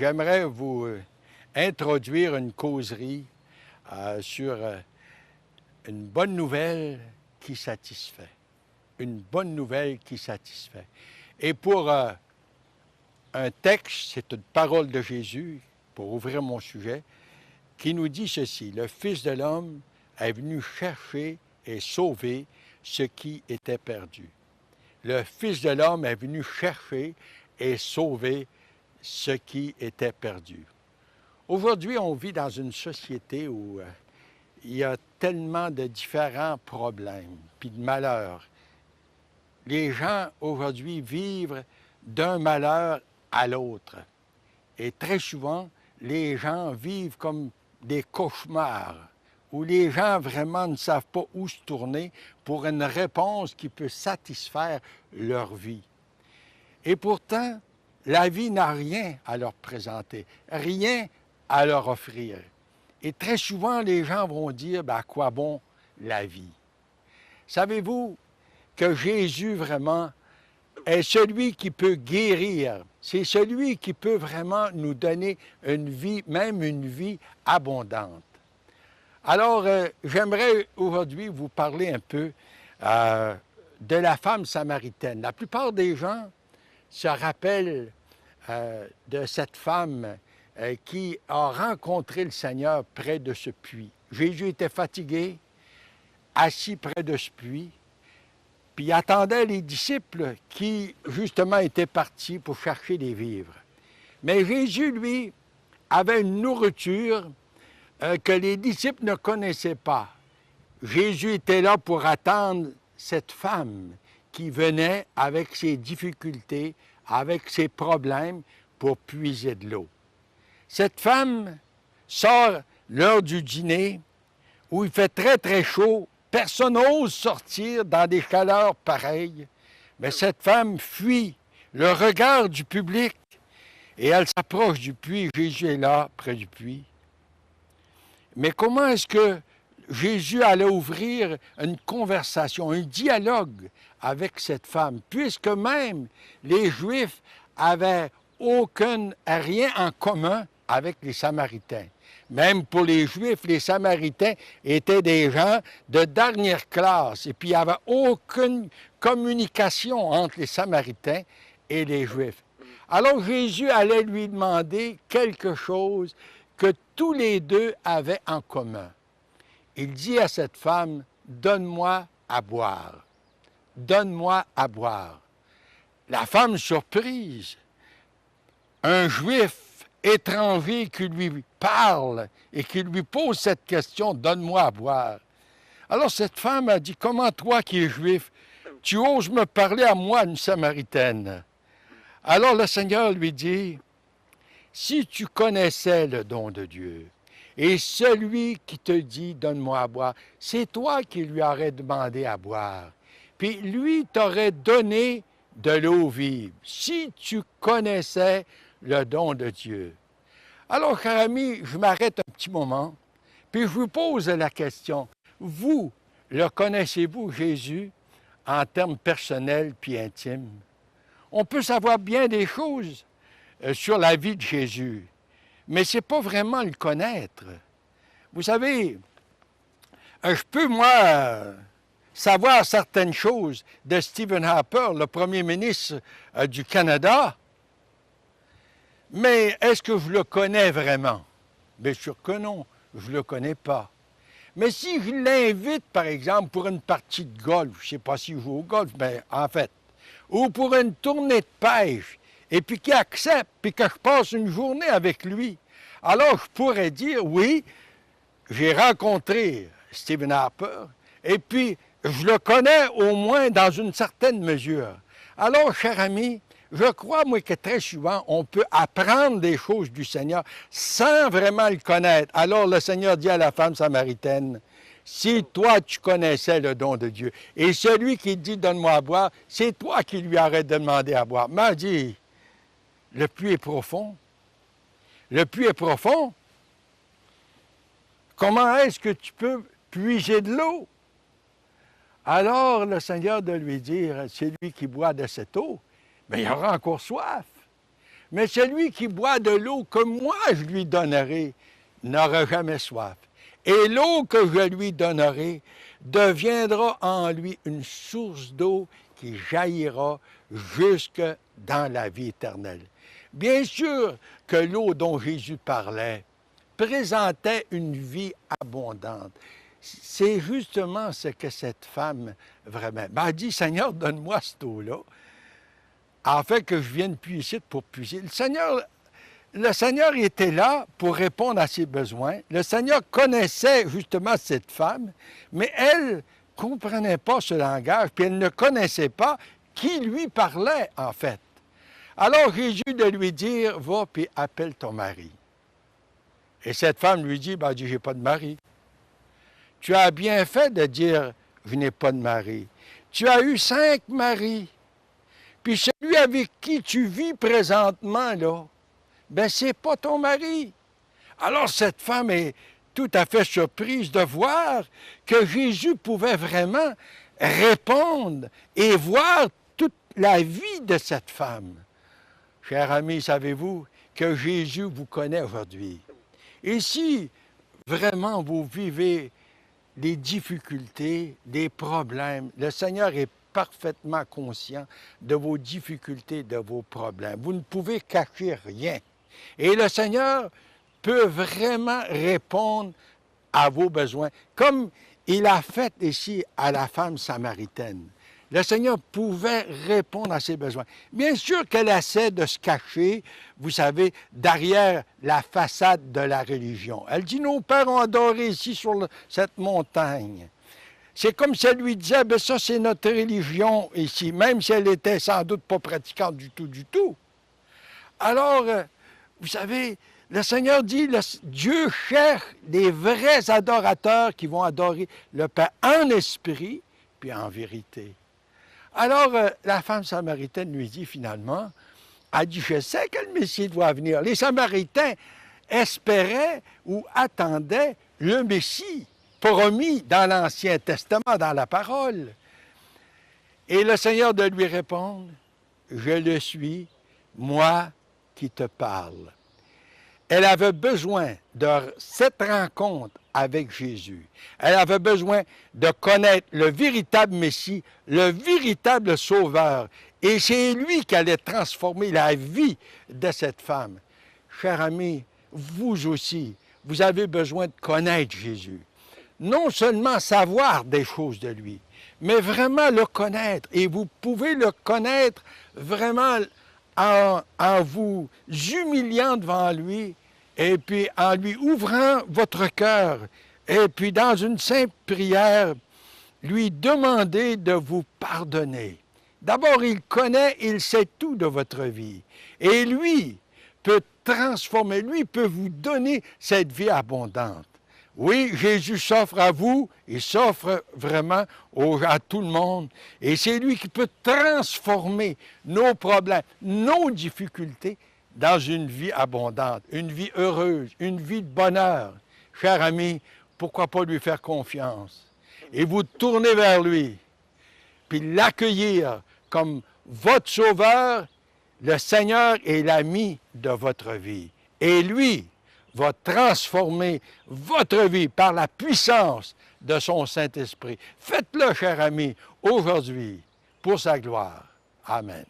j'aimerais vous introduire une causerie sur une bonne nouvelle qui satisfait. Une bonne nouvelle qui satisfait. Et pour un texte, c'est une parole de Jésus, pour ouvrir mon sujet, qui nous dit ceci: le Fils de l'homme est venu chercher et sauver ce qui était perdu. Le Fils de l'homme est venu chercher et sauver ce qui était perdu. Aujourd'hui, on vit dans une société où il y a tellement de différents problèmes, puis de malheurs. Les gens, aujourd'hui, vivent d'un malheur à l'autre. Et très souvent, les gens vivent comme des cauchemars, où les gens vraiment ne savent pas où se tourner pour une réponse qui peut satisfaire leur vie. Et pourtant, la vie n'a rien à leur présenter, rien à leur offrir. Et très souvent, les gens vont dire, à quoi bon la vie? Savez-vous que Jésus, vraiment, est celui qui peut guérir. C'est celui qui peut vraiment nous donner une vie, même une vie abondante. Alors, j'aimerais aujourd'hui vous parler un peu de la femme samaritaine. La plupart des gens se rappellent de cette femme qui a rencontré le Seigneur près de ce puits. Jésus était fatigué, assis près de ce puits, puis il attendait les disciples qui, justement, étaient partis pour chercher des vivres. Mais Jésus, lui, avait une nourriture que les disciples ne connaissaient pas. Jésus était là pour attendre cette femme qui venait avec ses difficultés, avec ses problèmes, pour puiser de l'eau. Cette femme sort l'heure du dîner, où il fait très, très chaud. Personne n'ose sortir dans des chaleurs pareilles. Mais cette femme fuit le regard du public et elle s'approche du puits. Jésus est là, près du puits. Mais comment est-ce que Jésus allait ouvrir une conversation, un dialogue avec cette femme, puisque même les Juifs avaient rien en commun avec les Samaritains. Même pour les Juifs, les Samaritains étaient des gens de dernière classe. Et puis, il n'y avait aucune communication entre les Samaritains et les Juifs. Alors, Jésus allait lui demander quelque chose que tous les deux avaient en commun. Il dit à cette femme, « Donne-moi à boire. Donne-moi à boire. » La femme surprise, un Juif étranger qui lui parle et qui lui pose cette question, « Donne-moi à boire. » Alors cette femme a dit, « Comment toi qui es juif, tu oses me parler à moi, une Samaritaine? » Alors le Seigneur lui dit, « Si tu connaissais le don de Dieu, et celui qui te dit, « Donne-moi à boire », c'est toi qui lui aurais demandé à boire. Puis lui t'aurait donné de l'eau vive, si tu connaissais le don de Dieu. » Alors, cher ami, je m'arrête un petit moment, puis je vous pose la question. Vous, le connaissez-vous, Jésus, en termes personnels puis intimes? On peut savoir bien des choses sur la vie de Jésus, mais ce n'est pas vraiment le connaître. Vous savez, je peux, moi, savoir certaines choses de Stephen Harper, le premier ministre du Canada, mais est-ce que je le connais vraiment? Bien sûr que non, je ne le connais pas. Mais si je l'invite, par exemple, pour une partie de golf, je ne sais pas s'il joue au golf, mais en fait, ou pour une tournée de pêche, et puis qu'il accepte, puis que je passe une journée avec lui, alors je pourrais dire, oui, j'ai rencontré Stephen Harper, et puis je le connais au moins dans une certaine mesure. Alors, cher ami, je crois, moi, que très souvent, on peut apprendre des choses du Seigneur sans vraiment le connaître. Alors, le Seigneur dit à la femme samaritaine, « Si toi, tu connaissais le don de Dieu, et celui qui dit, donne-moi à boire, c'est toi qui lui aurais demandé à boire. » Mais elle dit, « Le puits est profond. Le puits est profond. Comment est-ce que tu peux puiser de l'eau? » Alors, le Seigneur de lui dire, « Celui qui boit de cette eau, bien, il aura encore soif. Mais celui qui boit de l'eau que moi je lui donnerai n'aura jamais soif. Et l'eau que je lui donnerai deviendra en lui une source d'eau qui jaillira jusque dans la vie éternelle. Bien sûr que l'eau dont Jésus parlait présentait une vie abondante. C'est justement ce que cette femme vraiment... Ben, elle dit, Seigneur, donne-moi cette eau-là, afin que je vienne puiser ici pour puiser. Le Seigneur était là pour répondre à ses besoins. Le Seigneur connaissait justement cette femme, mais elle ne comprenait pas ce langage, puis elle ne connaissait pas qui lui parlait, en fait. Alors Jésus de lui dire, va puis appelle ton mari. Et cette femme lui dit, ben, j'ai pas de mari. Tu as bien fait de dire, je n'ai pas de mari. Tu as eu 5 maris. Puis celui avec qui tu vis présentement, là, ben c'est pas ton mari. Alors cette femme est tout à fait surprise de voir que Jésus pouvait vraiment répondre et voir toute la vie de cette femme. Chers amis, savez-vous que Jésus vous connaît aujourd'hui? Et si vraiment vous vivez des difficultés, des problèmes, le Seigneur est parfaitement conscient de vos difficultés, de vos problèmes. Vous ne pouvez cacher rien. Et le Seigneur peut vraiment répondre à vos besoins, comme il a fait ici à la femme samaritaine. Le Seigneur pouvait répondre à ses besoins. Bien sûr qu'elle essaie de se cacher, vous savez, derrière la façade de la religion. Elle dit, nos pères ont adoré ici sur cette montagne. C'est comme si elle lui disait, bien ça c'est notre religion ici, même si elle était sans doute pas pratiquante du tout. Alors, vous savez, le Seigneur dit, Dieu cherche des vrais adorateurs qui vont adorer le Père en esprit puis en vérité. Alors, la femme samaritaine lui dit finalement, elle dit, je sais que le Messie doit venir. Les Samaritains espéraient ou attendaient le Messie promis dans l'Ancien Testament, dans la parole. Et le Seigneur de lui répondre, je le suis, moi qui te parle. Elle avait besoin de cette rencontre avec Jésus. Elle avait besoin de connaître le véritable Messie, le véritable Sauveur. Et c'est lui qui allait transformer la vie de cette femme. Chers amis, vous aussi, vous avez besoin de connaître Jésus. Non seulement savoir des choses de lui, mais vraiment le connaître. Et vous pouvez le connaître vraiment en vous humiliant devant lui, et puis en lui ouvrant votre cœur, et puis dans une simple prière, lui demander de vous pardonner. D'abord, il connaît, il sait tout de votre vie. Et lui peut transformer, lui peut vous donner cette vie abondante. Oui, Jésus s'offre à vous, il s'offre vraiment à tout le monde. Et c'est lui qui peut transformer nos problèmes, nos difficultés dans une vie abondante, une vie heureuse, une vie de bonheur. Cher ami, pourquoi pas lui faire confiance et vous tourner vers lui, puis l'accueillir comme votre sauveur, le Seigneur est l'ami de votre vie. Et lui va transformer votre vie par la puissance de son Saint-Esprit. Faites-le, cher ami, aujourd'hui, pour sa gloire. Amen.